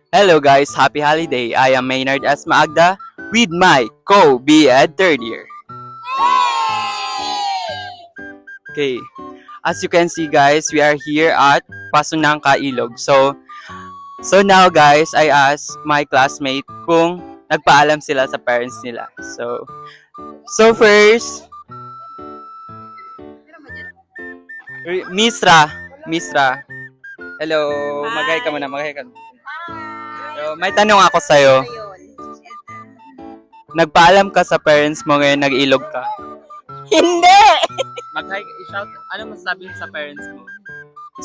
Hello guys, happy holiday. I am Maynard S. Maagda with my co-BEd third year. Okay, as you can see guys, we are here at Pasunangka Ilog. So now guys, I asked my classmate kung nagpaalam sila sa parents nila. So first, Misra. Hello, maghay ka muna, maghay ka. So, may tanong ako sa'yo. Nagpaalam ka sa parents mo ngayon nag-ilog ka? Hindi! Mag-hi, i-shout, ano masasabi mo sa parents mo?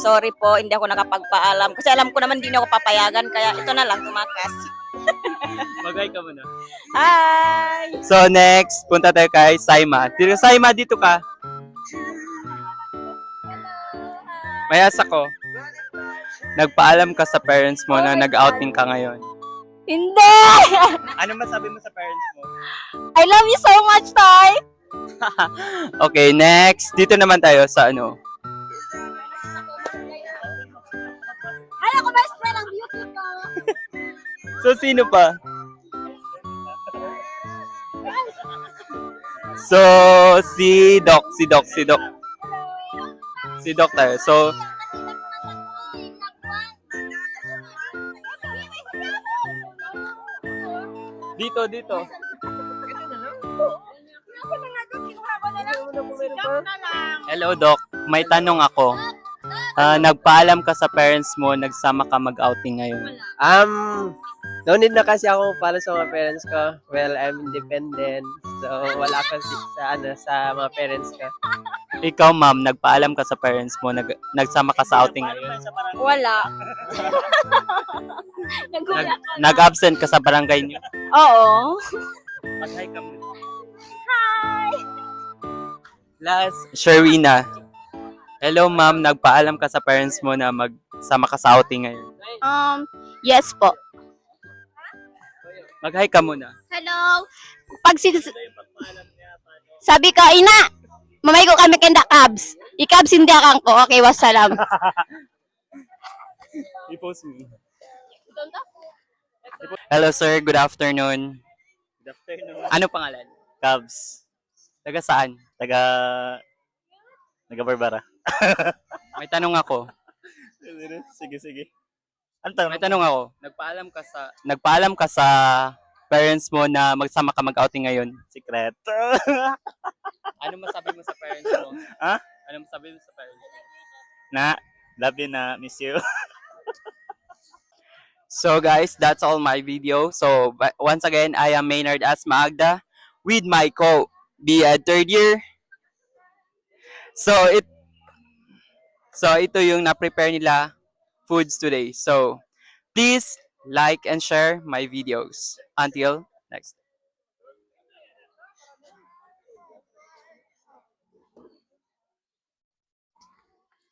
Sorry po, hindi ako nakapagpaalam. Kasi alam ko naman hindi niyo ako papayagan, kaya ito na lang, tumakas. Mag-hi ka muna. Hi! So next, punta tayo kay Saima. Saima, dito ka. Mayas ako. Nagpaalam ka sa parents mo na nag-outing ka ngayon. Hindi! Ano masabi mo sa parents mo? I love you so much, Tay! Okay, next. Dito naman tayo sa ano. Ay, ako best friend ang beauty ko! So, sino pa? So, si Doc tayo. So, dito. Hello, Doc. May tanong ako. Nagpaalam ka sa parents mo, nagsama ka mag-outing ngayon. No need na kasi ako para sa mga parents ko. Well, I'm independent. So, wala kasi sa mga parents ko. Ikaw, ma'am, nagpaalam ka sa parents mo, nagsama ka sa outing ngayon. Wala. Nagulat ka na. Nag-absent ka sa barangay niyo. Oo. Mag-hi ka muna. Hi! Last, Sherwina. Hello, ma'am, nagpaalam ka sa parents mo na magsama ka sa outing ngayon. Yes po. Mag-hi ka muna. Hello. Sabi ko, ina, mamay ko kami kenda cabs. I-cabs hindi akang ko. Okay, wassalam. I-post me. Hello, sir. Good afternoon. Good afternoon. Ano pangalan? Cubs. Taga saan? Taga Barbara. May tanong ako. Sige. May tanong ako. Nagpaalam ka sa parents mo na magsama ka mag-outing ngayon. Secret. Ano masabi mo sa parents mo? Ha? Ano masabi mo sa parents mo? Love you na, miss you. So guys, that's all my video. So once again, I am Maynard S. Maagda with my co-BEd third year. So ito yung na-prepare nila foods today. So please like and share my videos. Until next.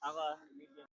Ako.